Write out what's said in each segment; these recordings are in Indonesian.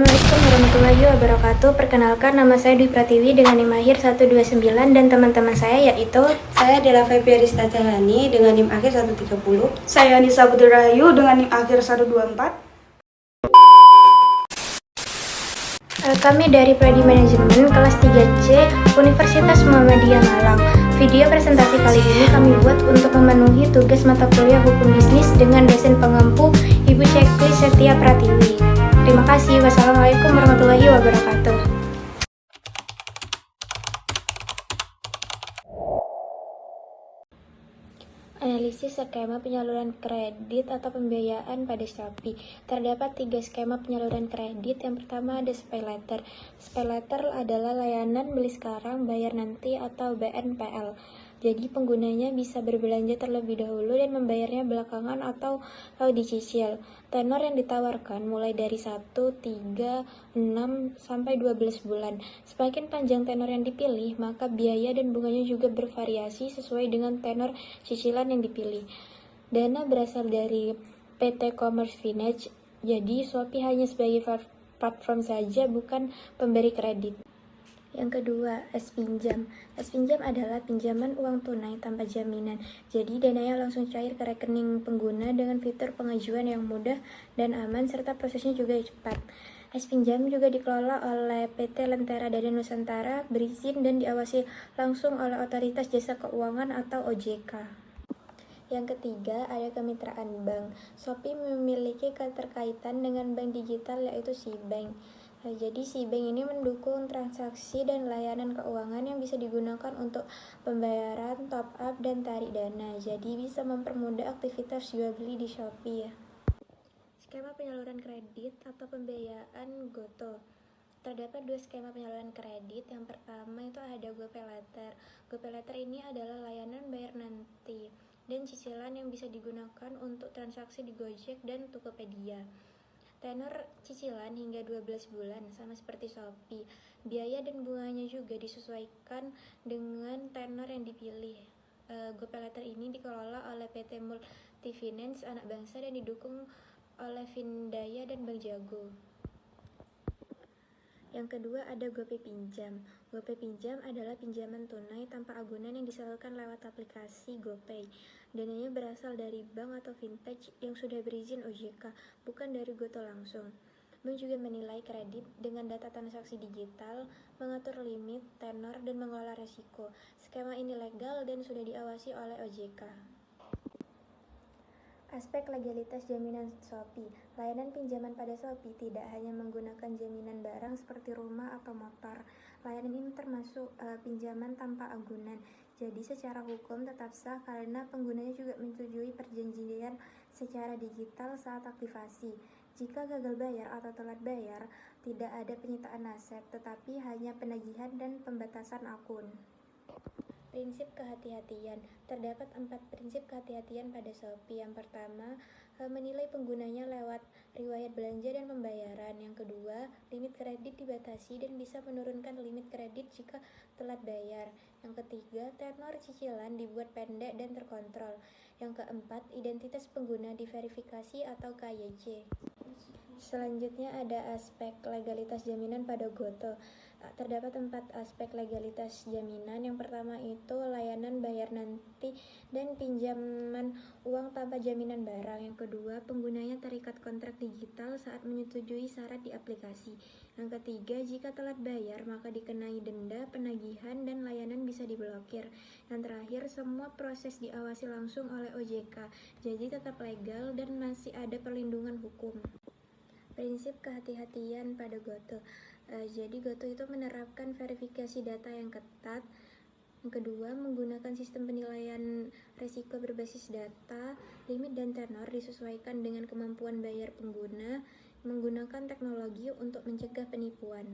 Assalamualaikum warahmatullahi wabarakatuh. Perkenalkan, nama saya Dwi Pratiwi dengan NIM akhir 129 dan teman-teman saya yaitu Saya adalah Febriarista Cahani dengan NIM akhir 130. Saya Anissa Putri Rahayu dengan NIM akhir 124. Kami dari Prodi Manajemen kelas 3C Universitas Muhammadiyah Malang. Video presentasi kali ini kami buat untuk memenuhi tugas mata kuliah Hukum Bisnis dengan dosen pengampu Ibu Cekli Setia Pratiwi. Terima kasih. Wassalamualaikum warahmatullahi wabarakatuh. Analisis skema penyaluran kredit atau pembiayaan pada Shopee. Terdapat 3 skema penyaluran kredit. Yang pertama ada SpayLater. SpayLater adalah layanan beli sekarang, bayar nanti atau BNPL. Jadi penggunanya bisa berbelanja terlebih dahulu dan membayarnya belakangan atau dicicil. Tenor yang ditawarkan mulai dari 1, 3, 6, sampai 12 bulan. Semakin panjang tenor yang dipilih, maka biaya dan bunganya juga bervariasi sesuai dengan tenor cicilan yang dipilih. Dana berasal dari PT Commerce Finance, jadi Shopee hanya sebagai platform saja, bukan pemberi kredit. Yang kedua, S-Pinjam. S-Pinjam adalah pinjaman uang tunai tanpa jaminan. Jadi dananya langsung cair ke rekening pengguna dengan fitur pengajuan yang mudah dan aman serta prosesnya juga cepat. S-Pinjam juga dikelola oleh PT Lentera Dana Nusantara, berizin dan diawasi langsung oleh Otoritas Jasa Keuangan atau OJK. Yang ketiga, ada kemitraan bank. Shopee memiliki keterkaitan dengan bank digital yaitu SeaBank. Jadi SeaBank ini mendukung transaksi dan layanan keuangan yang bisa digunakan untuk pembayaran, top up, dan tarik dana. Jadi bisa mempermudah aktivitas jual beli di Shopee ya. Skema penyaluran kredit atau pembiayaan GoTo. Terdapat 2 skema penyaluran kredit. Yang pertama itu ada GoPayLater. GoPayLater ini adalah layanan bayar nanti dan cicilan yang bisa digunakan untuk transaksi di Gojek dan Tokopedia. Tenor cicilan hingga 12 bulan, sama seperti Shopee. Biaya dan bunganya juga disesuaikan dengan tenor yang dipilih. GoPayLater ini dikelola oleh PT Multifinance anak bangsa dan didukung oleh Findaya dan Bank Jago. Yang kedua ada GoPay Pinjam. GoPay Pinjam adalah pinjaman tunai tanpa agunan yang disalurkan lewat aplikasi GoPay. Dananya berasal dari bank atau fintech yang sudah berizin OJK, bukan dari GoTo langsung. Bank juga menilai kredit dengan data transaksi digital, mengatur limit, tenor, dan mengelola resiko. Skema ini legal dan sudah diawasi oleh OJK. Aspek legalitas jaminan Shopee. Layanan pinjaman pada Shopee tidak hanya menggunakan jaminan barang seperti rumah atau motor. Layanan ini termasuk pinjaman tanpa agunan. Jadi secara hukum tetap sah karena penggunanya juga menyetujui perjanjian secara digital saat aktivasi. Jika gagal bayar atau telat bayar, tidak ada penyitaan aset, tetapi hanya penagihan dan pembatasan akun. Prinsip kehati-hatian. Terdapat 4 prinsip kehati-hatian pada Shopee. Yang pertama, menilai penggunanya lewat riwayat belanja dan pembayaran. Yang kedua, limit kredit dibatasi dan bisa menurunkan limit kredit jika telat bayar. Yang ketiga, tenor cicilan dibuat pendek dan terkontrol. Yang keempat, identitas pengguna diverifikasi atau KYC. Selanjutnya ada aspek legalitas jaminan pada GoTo. Terdapat 4 aspek legalitas jaminan. Yang pertama itu layanan bayar nanti dan pinjaman uang tanpa jaminan barang. Yang kedua, penggunanya terikat kontrak digital saat menyetujui syarat di aplikasi. Yang ketiga, jika telat bayar maka dikenai denda, penagihan, dan layanan bisa diblokir. Yang terakhir, semua proses diawasi langsung oleh OJK, jadi tetap legal dan masih ada perlindungan hukum. Prinsip kehati-hatian pada GoTo. Jadi GoTo itu menerapkan verifikasi data yang ketat. Yang kedua, menggunakan sistem penilaian risiko berbasis data. Limit dan tenor disesuaikan dengan kemampuan bayar pengguna. Menggunakan teknologi untuk mencegah penipuan.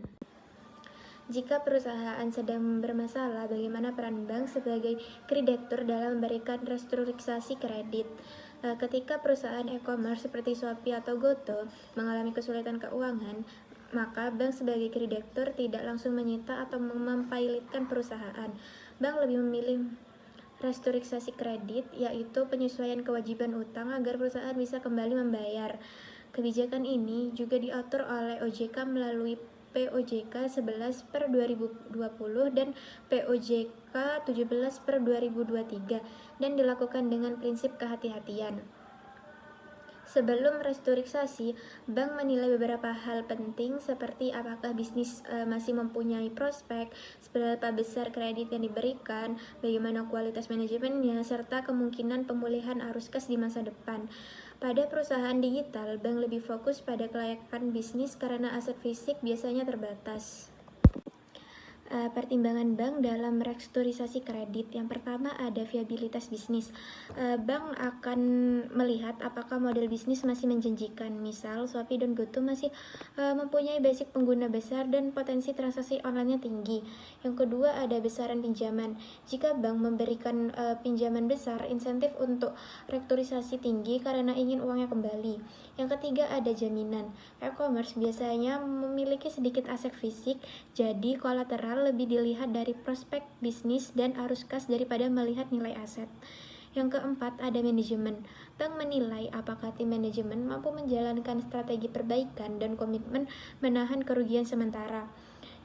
Jika perusahaan sedang bermasalah, bagaimana peran bank sebagai kreditur dalam memberikan restrukturisasi kredit? Ketika perusahaan e-commerce seperti Shopee atau GoTo mengalami kesulitan keuangan, maka bank sebagai kreditur tidak langsung menyita atau mempilotkan perusahaan. Bank lebih memilih restrukturisasi kredit, yaitu penyesuaian kewajiban utang agar perusahaan bisa kembali membayar. Kebijakan ini juga diatur oleh OJK melalui POJK 11/2020 dan POJK 17/2023 dan dilakukan dengan prinsip kehati-hatian. Sebelum restrukturisasi, bank menilai beberapa hal penting seperti apakah bisnis masih mempunyai prospek, seberapa besar kredit yang diberikan, bagaimana kualitas manajemennya, serta kemungkinan pemulihan arus kas di masa depan. Pada perusahaan digital, bank lebih fokus pada kelayakan bisnis karena aset fisik biasanya terbatas. Pertimbangan bank dalam restrukturisasi kredit. Yang pertama ada viabilitas bisnis. Bank akan melihat apakah model bisnis masih menjanjikan. Misal Shopee dan GoTo masih mempunyai basic pengguna besar dan potensi transaksi online-nya tinggi. Yang kedua ada besaran pinjaman. Jika bank memberikan pinjaman besar, insentif untuk restrukturisasi tinggi karena ingin uangnya kembali. Yang ketiga ada jaminan. E-commerce biasanya memiliki sedikit aset fisik, jadi kolateral lebih dilihat dari prospek bisnis dan arus kas daripada melihat nilai aset. Yang keempat ada manajemen. Bank menilai apakah tim manajemen mampu menjalankan strategi perbaikan dan komitmen menahan kerugian sementara.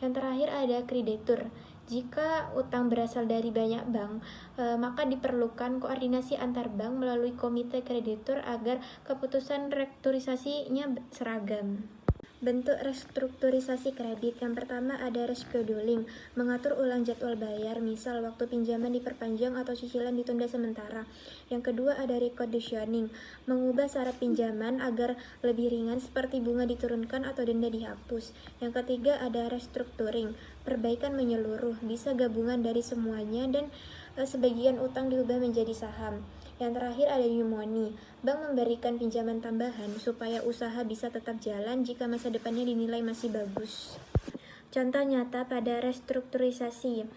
Yang terakhir ada kreditur. Jika utang berasal dari banyak bank, maka diperlukan koordinasi antar bank melalui komite kreditur agar keputusan restrukturisasinya seragam. Bentuk restrukturisasi kredit. Yang pertama ada rescheduling, mengatur ulang jadwal bayar, misal waktu pinjaman diperpanjang atau cicilan ditunda sementara. Yang kedua ada reconditioning, mengubah syarat pinjaman agar lebih ringan seperti bunga diturunkan atau denda dihapus. Yang ketiga ada restructuring, perbaikan menyeluruh, bisa gabungan dari semuanya dan sebagian utang diubah menjadi saham. Yang terakhir ada new money. Bank memberikan pinjaman tambahan supaya usaha bisa tetap jalan jika masa depannya dinilai masih bagus. Contoh nyata pada restrukturisasi.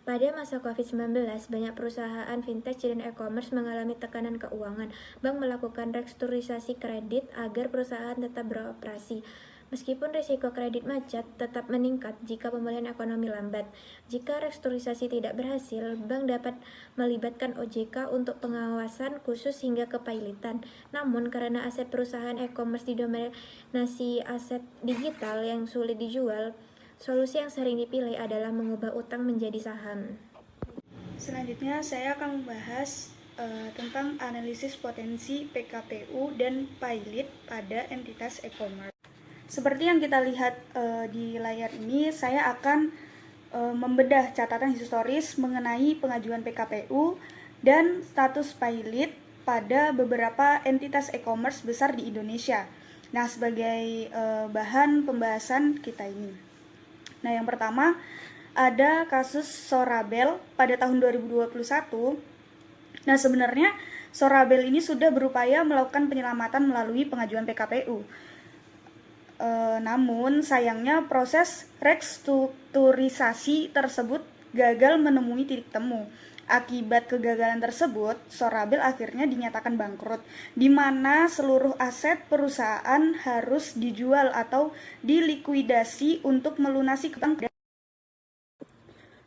Pada masa COVID-19, banyak perusahaan fintech dan e-commerce mengalami tekanan keuangan. Bank melakukan restrukturisasi kredit agar perusahaan tetap beroperasi. Meskipun risiko kredit macet tetap meningkat jika pemulihan ekonomi lambat. Jika restrukturisasi tidak berhasil, bank dapat melibatkan OJK untuk pengawasan khusus hingga kepailitan. Namun, karena aset perusahaan e-commerce didominasi aset digital yang sulit dijual, solusi yang sering dipilih adalah mengubah utang menjadi saham. Selanjutnya, saya akan membahas tentang analisis potensi PKPU dan pilot pada entitas e-commerce. Seperti yang kita lihat di layar ini, saya akan membedah catatan historis mengenai pengajuan PKPU dan status pilot pada beberapa entitas e-commerce besar di Indonesia. Nah, sebagai bahan pembahasan kita ini. Nah, yang pertama ada kasus Sorabel pada tahun 2021. Nah, sebenarnya Sorabel ini sudah berupaya melakukan penyelamatan melalui pengajuan PKPU. Namun sayangnya proses restrukturisasi tersebut gagal menemui titik temu. Akibat kegagalan tersebut, Sorabel akhirnya dinyatakan bangkrut, di mana seluruh aset perusahaan harus dijual atau dilikuidasi untuk melunasi utang.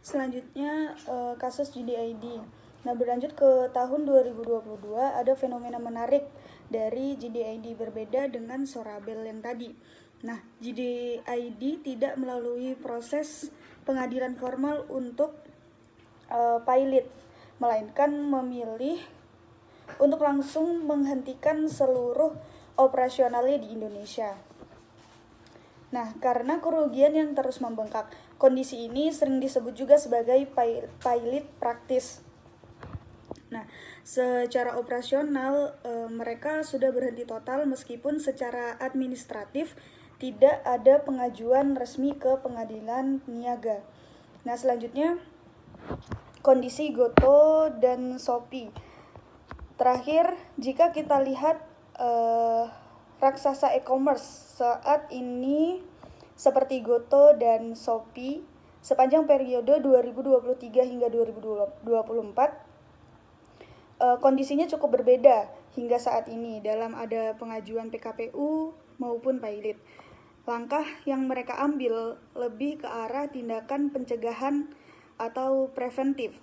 Selanjutnya kasus GDID. Nah, berlanjut ke tahun 2022, ada fenomena menarik dari GDID berbeda dengan Sorabel yang tadi. Nah, GDID tidak melalui proses pengadilan formal untuk pilot, melainkan memilih untuk langsung menghentikan seluruh operasionalnya di Indonesia. Nah, karena kerugian yang terus membengkak, kondisi ini sering disebut juga sebagai pilot practice. Nah, secara operasional mereka sudah berhenti total meskipun secara administratif tidak ada pengajuan resmi ke pengadilan niaga. Nah, selanjutnya kondisi GoTo dan Shopee. Terakhir, jika kita lihat raksasa e-commerce saat ini seperti GoTo dan Shopee sepanjang periode 2023 hingga 2024, kondisinya cukup berbeda hingga saat ini dalam ada pengajuan PKPU maupun pilot. Langkah yang mereka ambil lebih ke arah tindakan pencegahan atau preventif.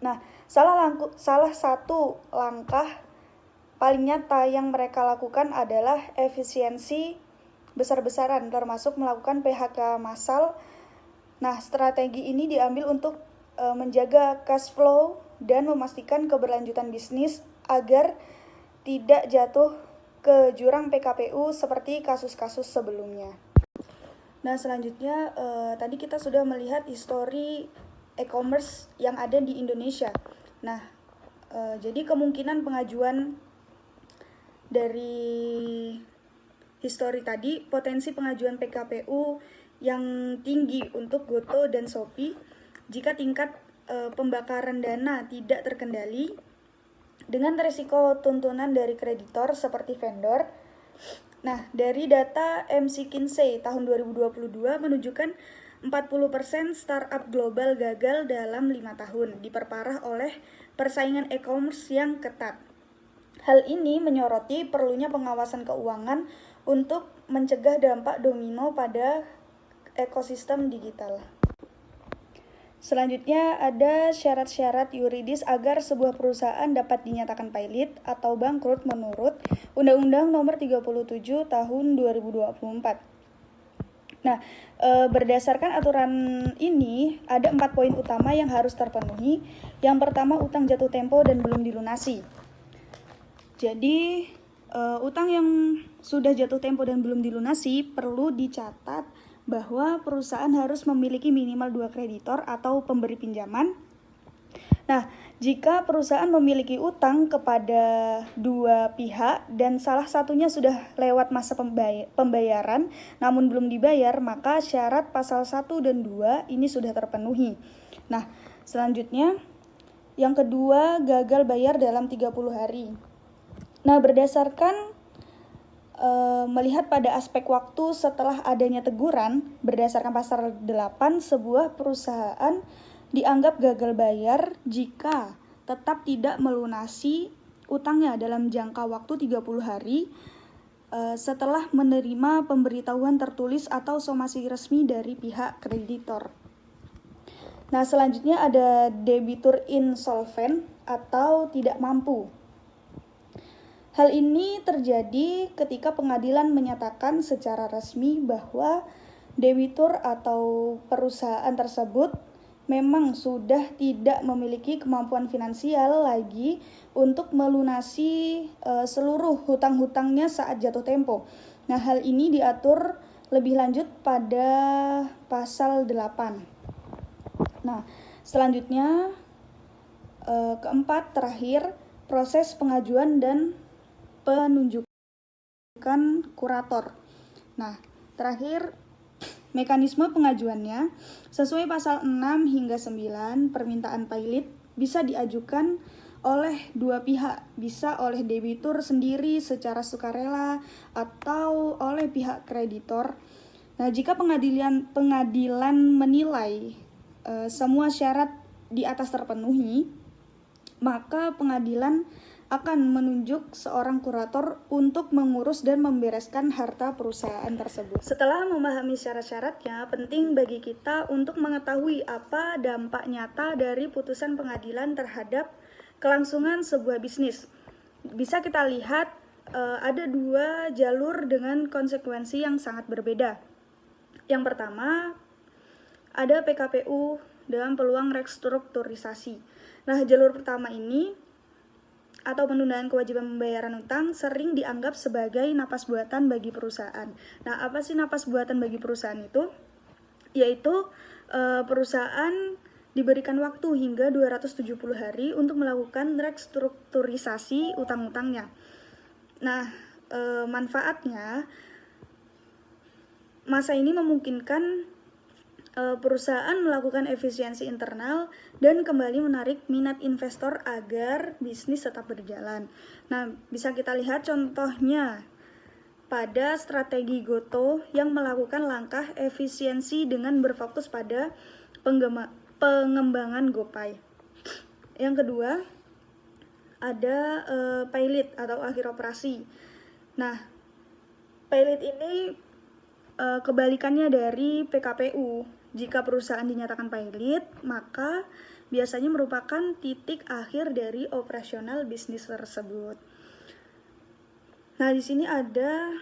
Nah, salah satu langkah paling nyata yang mereka lakukan adalah efisiensi besar-besaran, termasuk melakukan PHK massal. Nah, strategi ini diambil untuk menjaga cash flow dan memastikan keberlanjutan bisnis agar tidak jatuh ke jurang PKPU seperti kasus-kasus sebelumnya. Nah, selanjutnya tadi kita sudah melihat histori e-commerce yang ada di Indonesia. Nah, jadi kemungkinan pengajuan dari histori tadi, potensi pengajuan PKPU yang tinggi untuk Goto dan Shopee jika tingkat pembakaran dana tidak terkendali dengan risiko tuntunan dari kreditor seperti vendor. Nah, dari data McKinsey tahun 2022 menunjukkan 40% startup global gagal dalam 5 tahun, diperparah oleh persaingan e-commerce yang ketat. Hal ini menyoroti perlunya pengawasan keuangan untuk mencegah dampak domino pada ekosistem digital. Selanjutnya ada syarat-syarat yuridis agar sebuah perusahaan dapat dinyatakan pailit atau bangkrut menurut Undang-Undang Nomor 37 Tahun 2024. Nah, berdasarkan aturan ini ada 4 poin utama yang harus terpenuhi. Yang pertama, utang jatuh tempo dan belum dilunasi. Jadi, utang yang sudah jatuh tempo dan belum dilunasi perlu dicatat bahwa perusahaan harus memiliki minimal 2 kreditor atau pemberi pinjaman. Nah, jika perusahaan memiliki utang kepada 2 pihak dan salah satunya sudah lewat masa pembayaran namun belum dibayar, maka syarat pasal 1 dan 2 ini sudah terpenuhi. Nah, selanjutnya yang kedua, gagal bayar dalam 30 hari. Nah, berdasarkan melihat pada aspek waktu setelah adanya teguran, berdasarkan pasal 8, sebuah perusahaan dianggap gagal bayar jika tetap tidak melunasi utangnya dalam jangka waktu 30 hari setelah menerima pemberitahuan tertulis atau somasi resmi dari pihak kreditor. Nah, selanjutnya ada debitur insolvent atau tidak mampu. Hal ini terjadi ketika pengadilan menyatakan secara resmi bahwa debitur atau perusahaan tersebut memang sudah tidak memiliki kemampuan finansial lagi untuk melunasi seluruh hutang-hutangnya saat jatuh tempo. Nah, hal ini diatur lebih lanjut pada pasal 8. Nah, selanjutnya keempat, terakhir, proses pengajuan dan penunjukan kurator. Nah, terakhir, mekanisme pengajuannya sesuai pasal 6 hingga 9, permintaan pailit bisa diajukan oleh 2 pihak, bisa oleh debitur sendiri secara sukarela atau oleh pihak kreditor. Nah, jika pengadilan menilai semua syarat di atas terpenuhi, maka pengadilan akan menunjuk seorang kurator untuk mengurus dan membereskan harta perusahaan tersebut. Setelah memahami syarat-syaratnya, penting bagi kita untuk mengetahui apa dampak nyata dari putusan pengadilan terhadap kelangsungan sebuah bisnis. Bisa kita lihat ada 2 jalur dengan konsekuensi yang sangat berbeda. Yang pertama, ada PKPU dengan peluang restrukturisasi. Nah, jalur pertama ini atau penundaan kewajiban pembayaran utang sering dianggap sebagai napas buatan bagi perusahaan. Nah, apa sih napas buatan bagi perusahaan itu? Yaitu perusahaan diberikan waktu hingga 270 hari untuk melakukan restrukturisasi utang-utangnya. Nah, manfaatnya, masa ini memungkinkan perusahaan melakukan efisiensi internal dan kembali menarik minat investor agar bisnis tetap berjalan. Nah, bisa kita lihat contohnya pada strategi Goto yang melakukan langkah efisiensi dengan berfokus pada pengembangan GoPay. Yang kedua, ada pailit atau akhir operasi. Nah, pailit ini kebalikannya dari PKPU. Jika perusahaan dinyatakan pailit, maka biasanya merupakan titik akhir dari operasional bisnis tersebut. Nah, di sini ada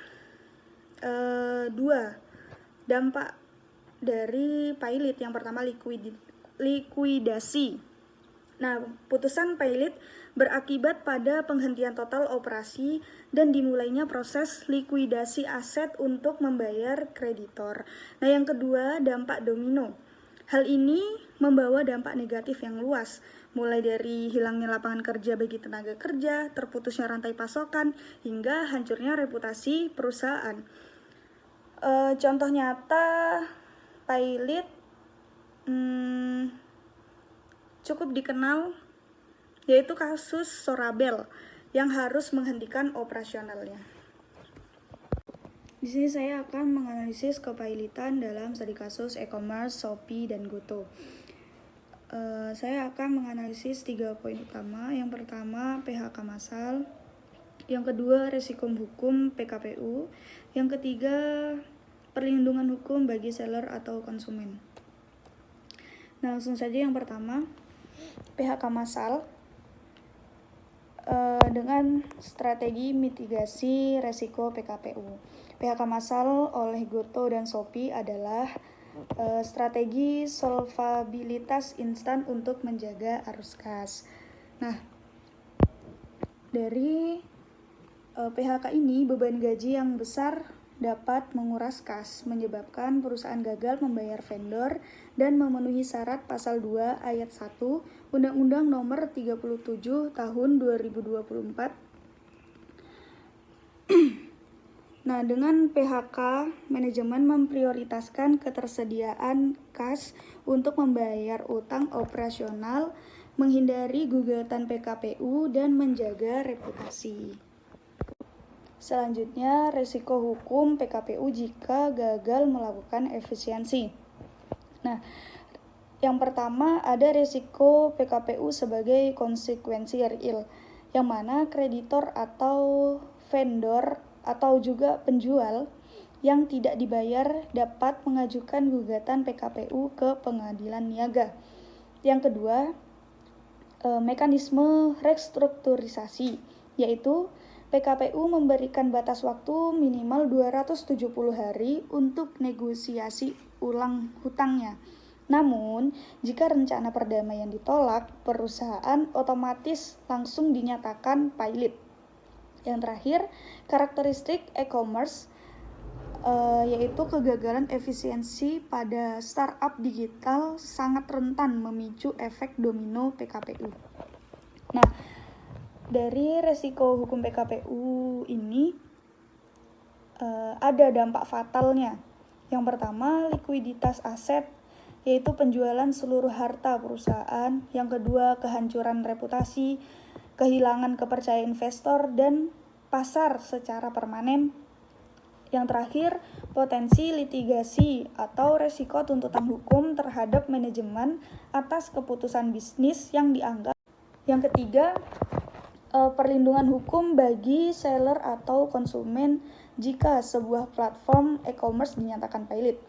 dua dampak dari pilot. Yang pertama likuidasi. Nah, putusan pilot berakibat pada penghentian total operasi dan dimulainya proses likuidasi aset untuk membayar kreditor. Nah, yang kedua, dampak domino. Hal ini membawa dampak negatif yang luas, mulai dari hilangnya lapangan kerja bagi tenaga kerja, terputusnya rantai pasokan, hingga hancurnya reputasi perusahaan. Contoh nyata pilot cukup dikenal, yaitu kasus Sorabel yang harus menghentikan operasionalnya. Di sini saya akan menganalisis kepailitan dalam studi kasus e-commerce, Shopee, dan Goto. Saya akan menganalisis 3 poin utama. Yang pertama, PHK massal. Yang kedua, resiko hukum PKPU. Yang ketiga, perlindungan hukum bagi seller atau konsumen. Nah, langsung saja yang pertama, PHK massal dengan strategi mitigasi resiko PKPU. PHK massal oleh Goto dan Shopee adalah strategi solvabilitas instan untuk menjaga arus kas. Nah, dari PHK ini, beban gaji yang besar dapat menguras kas, menyebabkan perusahaan gagal membayar vendor dan memenuhi syarat pasal 2 ayat 1 Undang-Undang Nomor 37 Tahun 2024. Nah, dengan PHK, manajemen memprioritaskan ketersediaan kas untuk membayar utang operasional, menghindari gugatan PKPU, dan menjaga reputasi. Selanjutnya, resiko hukum PKPU jika gagal melakukan efisiensi. Nah, yang pertama ada resiko PKPU sebagai konsekuensi real, yang mana kreditor atau vendor atau juga penjual yang tidak dibayar dapat mengajukan gugatan PKPU ke pengadilan niaga. Yang kedua, mekanisme restrukturisasi, yaitu PKPU memberikan batas waktu minimal 270 hari untuk negosiasi ulang hutangnya. Namun, jika rencana perdamaian ditolak, perusahaan otomatis langsung dinyatakan pilot. Yang terakhir, karakteristik e-commerce, yaitu kegagalan efisiensi pada startup digital sangat rentan memicu efek domino PKPU. Nah, dari resiko hukum PKPU ini ada dampak fatalnya. Yang pertama, likuiditas aset, yaitu penjualan seluruh harta perusahaan. Yang kedua, kehancuran reputasi, kehilangan kepercayaan investor dan pasar secara permanen. Yang terakhir, potensi litigasi atau resiko tuntutan hukum terhadap manajemen atas keputusan bisnis yang dianggap. Yang ketiga, perlindungan hukum bagi seller atau konsumen jika sebuah platform e-commerce dinyatakan pilot.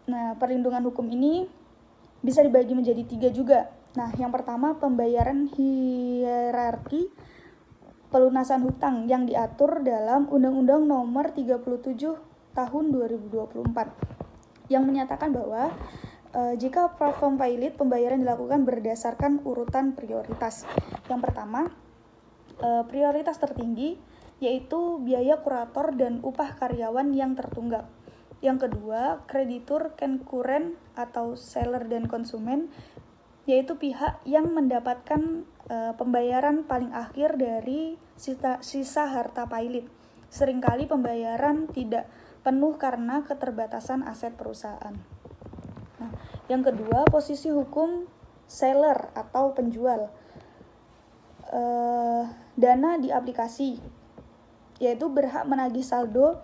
Nah, perlindungan hukum ini bisa dibagi menjadi 3 juga. Nah, yang pertama, pembayaran hierarki pelunasan hutang yang diatur dalam Undang-Undang Nomor 37 Tahun 2024 yang menyatakan bahwa jika platform pilot, pembayaran dilakukan berdasarkan urutan prioritas. Yang pertama, prioritas tertinggi, yaitu biaya kurator dan upah karyawan yang tertunggak. Yang kedua, kreditur konkuren atau seller dan konsumen, yaitu pihak yang mendapatkan pembayaran paling akhir dari sisa harta pilot. Seringkali pembayaran tidak penuh karena keterbatasan aset perusahaan. Nah, yang kedua, posisi hukum seller atau penjual. Dana di aplikasi, yaitu berhak menagih saldo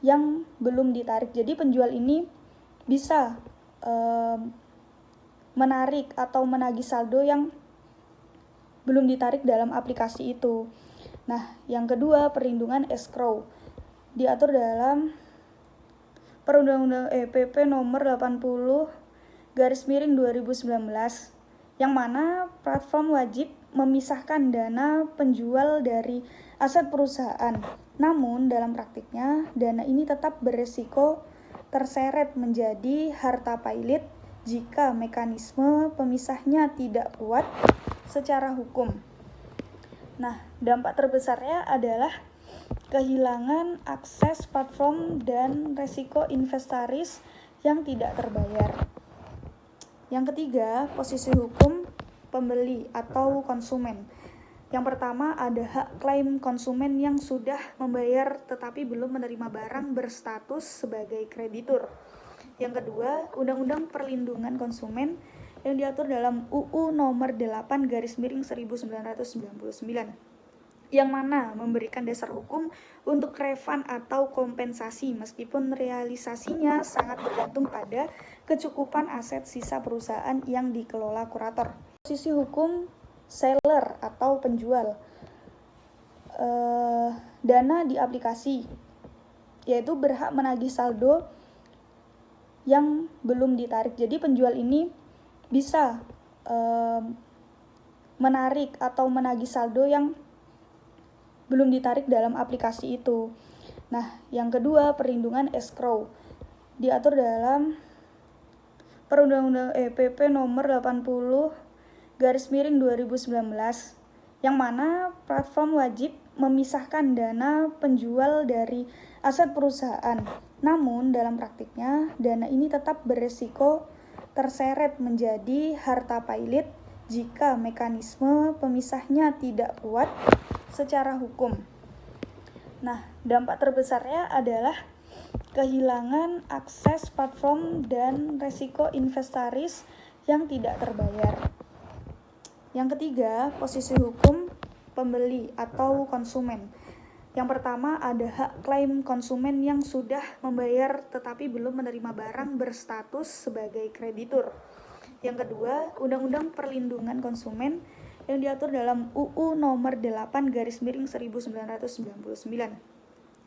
yang belum ditarik. Jadi penjual ini bisa menarik atau menagih saldo yang belum ditarik dalam aplikasi itu. Nah, yang kedua, perlindungan escrow diatur dalam Perundang-undang PP nomor 80/2019 yang mana platform wajib memisahkan dana penjual dari aset perusahaan. Namun dalam praktiknya, dana ini tetap beresiko terseret menjadi harta pilot jika mekanisme pemisahnya tidak kuat secara hukum. Nah, dampak terbesarnya adalah kehilangan akses platform dan resiko inventaris yang tidak terbayar. Yang ketiga, posisi hukum pembeli atau konsumen. Yang pertama ada hak klaim konsumen yang sudah membayar tetapi belum menerima barang berstatus sebagai kreditur. Yang kedua, Undang-Undang Perlindungan Konsumen yang diatur dalam UU nomor 8/1999 yang mana memberikan dasar hukum untuk refund atau kompensasi meskipun realisasinya sangat bergantung pada kecukupan aset sisa perusahaan yang dikelola kurator. Posisi hukum seller atau penjual, dana di aplikasi, yaitu berhak menagih saldo yang belum ditarik. Jadi penjual ini bisa menarik atau menagih saldo yang belum ditarik dalam aplikasi itu. Nah, yang kedua, perlindungan escrow diatur dalam Perundang-undang PP nomor 80/2019 yang mana platform wajib memisahkan dana penjual dari aset perusahaan. Namun dalam praktiknya, dana ini tetap beresiko terseret menjadi harta pilot jika mekanisme pemisahnya tidak kuat secara hukum. Nah, dampak terbesarnya adalah kehilangan akses platform dan resiko inventaris yang tidak terbayar. Yang ketiga, posisi hukum pembeli atau konsumen. Yang pertama ada hak klaim konsumen yang sudah membayar tetapi belum menerima barang berstatus sebagai kreditur. Yang kedua, Undang-Undang Perlindungan Konsumen yang diatur dalam UU nomor 8/1999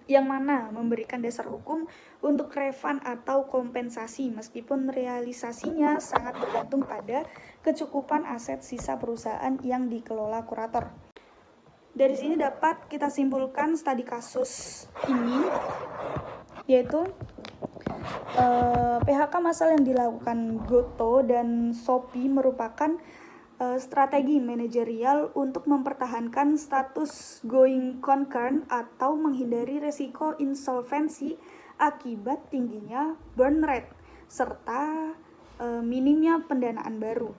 yang mana memberikan dasar hukum untuk refund atau kompensasi meskipun realisasinya sangat bergantung pada kecukupan aset sisa perusahaan yang dikelola kurator. Dari sini dapat kita simpulkan studi kasus ini, yaitu PHK massal yang dilakukan Goto dan Shopee merupakan strategi manajerial untuk mempertahankan status going concern atau menghindari resiko insolvensi akibat tingginya burn rate serta minimnya pendanaan baru.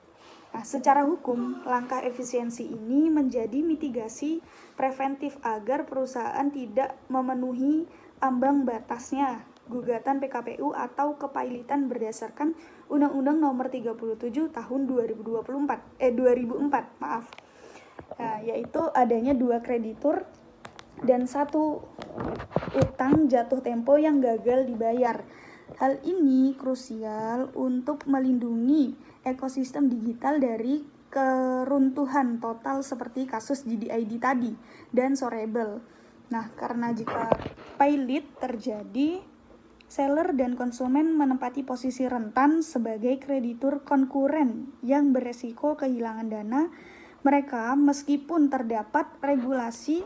Nah, secara hukum, langkah efisiensi ini menjadi mitigasi preventif agar perusahaan tidak memenuhi ambang batasnya gugatan PKPU atau kepailitan berdasarkan Undang-Undang Nomor 37 Tahun 2004. Nah, yaitu adanya 2 kreditur dan 1 utang jatuh tempo yang gagal dibayar. Hal ini krusial untuk melindungi ekosistem digital dari keruntuhan total seperti kasus GDID tadi dan Sorable. Nah, karena jika pilot terjadi, seller dan konsumen menempati posisi rentan sebagai kreditur konkuren yang beresiko kehilangan dana mereka meskipun terdapat regulasi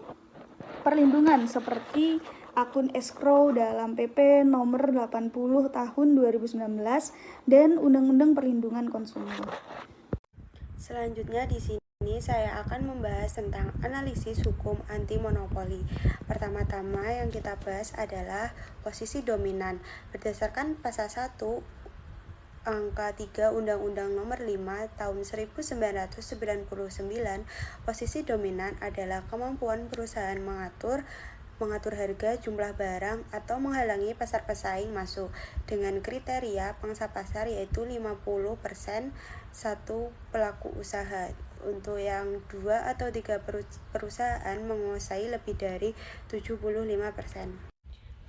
perlindungan seperti akun escrow dalam PP nomor 80 tahun 2019 dan Undang-Undang Perlindungan Konsumen. Selanjutnya di sini saya akan membahas tentang analisis hukum anti monopoli. Pertama-tama yang kita bahas adalah posisi dominan. Berdasarkan pasal 1 angka 3 Undang-Undang Nomor 5 Tahun 1999, posisi dominan adalah kemampuan perusahaan mengatur harga, jumlah barang, atau menghalangi pasar pesaing masuk dengan kriteria pangsa pasar yaitu 50% satu pelaku usaha. Untuk yang 2 atau 3 perusahaan menguasai lebih dari 75%.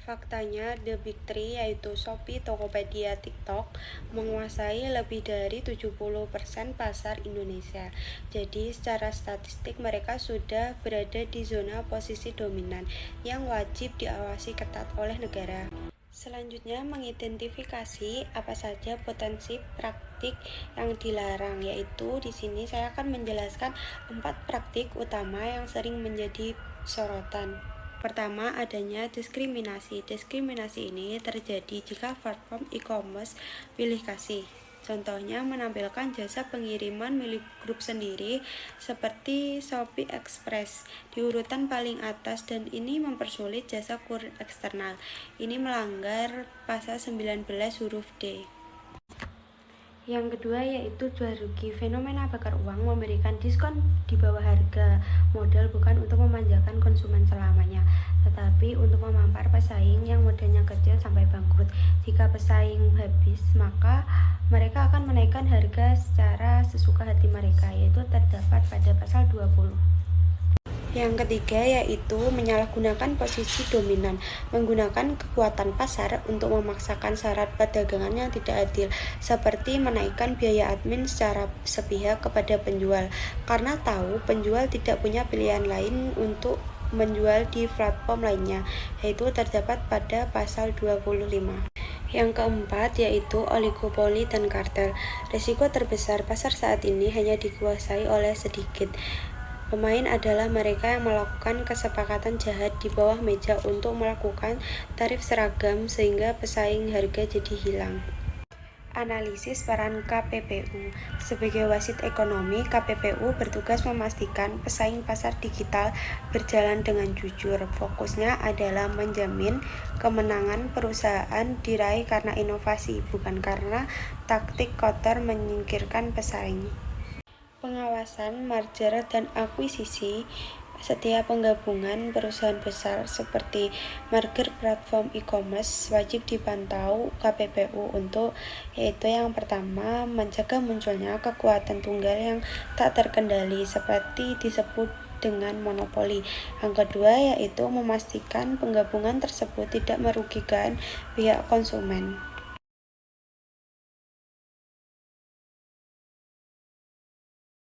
Faktanya, The Big Three yaitu Shopee, Tokopedia, TikTok menguasai lebih dari 70% pasar Indonesia. Jadi secara statistik mereka sudah berada di zona posisi dominan yang wajib diawasi ketat oleh negara. Selanjutnya, mengidentifikasi apa saja potensi praktik yang dilarang, yaitu di sini saya akan menjelaskan 4 praktik utama yang sering menjadi sorotan. Pertama, adanya diskriminasi. Diskriminasi ini terjadi jika platform e-commerce pilih kasih. Contohnya menampilkan jasa pengiriman milik grup sendiri seperti Shopee Express di urutan paling atas dan ini mempersulit jasa kurir eksternal. Ini melanggar pasal 19 huruf D. Yang kedua yaitu jual rugi. Fenomena bakar uang memberikan diskon di bawah harga modal bukan untuk memanjakan konsumen selamanya, tetapi untuk memampar pesaing yang modalnya kecil sampai bangkrut. Jika pesaing habis, maka mereka akan menaikkan harga secara sesuka hati mereka, yaitu terdapat pada pasal 20. Yang ketiga yaitu menyalahgunakan posisi dominan, menggunakan kekuatan pasar untuk memaksakan syarat perdagangan yang tidak adil, seperti menaikkan biaya admin secara sepihak kepada penjual, karena tahu penjual tidak punya pilihan lain untuk menjual di platform lainnya, yaitu terdapat pada pasal 25. Yang keempat yaitu oligopoli dan kartel. Risiko terbesar pasar saat ini hanya dikuasai oleh sedikit pemain adalah mereka yang melakukan kesepakatan jahat di bawah meja untuk melakukan tarif seragam sehingga pesaing harga jadi hilang. Analisis peran KPPU. Sebagai wasit ekonomi, KPPU bertugas memastikan pesaing pasar digital berjalan dengan jujur. Fokusnya adalah menjamin kemenangan perusahaan diraih karena inovasi, bukan karena taktik kotor menyingkirkan pesaing. Pengawasan, merger, dan akuisisi. Setiap penggabungan perusahaan besar seperti merger platform e-commerce wajib dipantau KPPU untuk yaitu yang pertama, mencegah munculnya kekuatan tunggal yang tak terkendali seperti disebut dengan monopoli. Yang kedua yaitu memastikan penggabungan tersebut tidak merugikan pihak konsumen.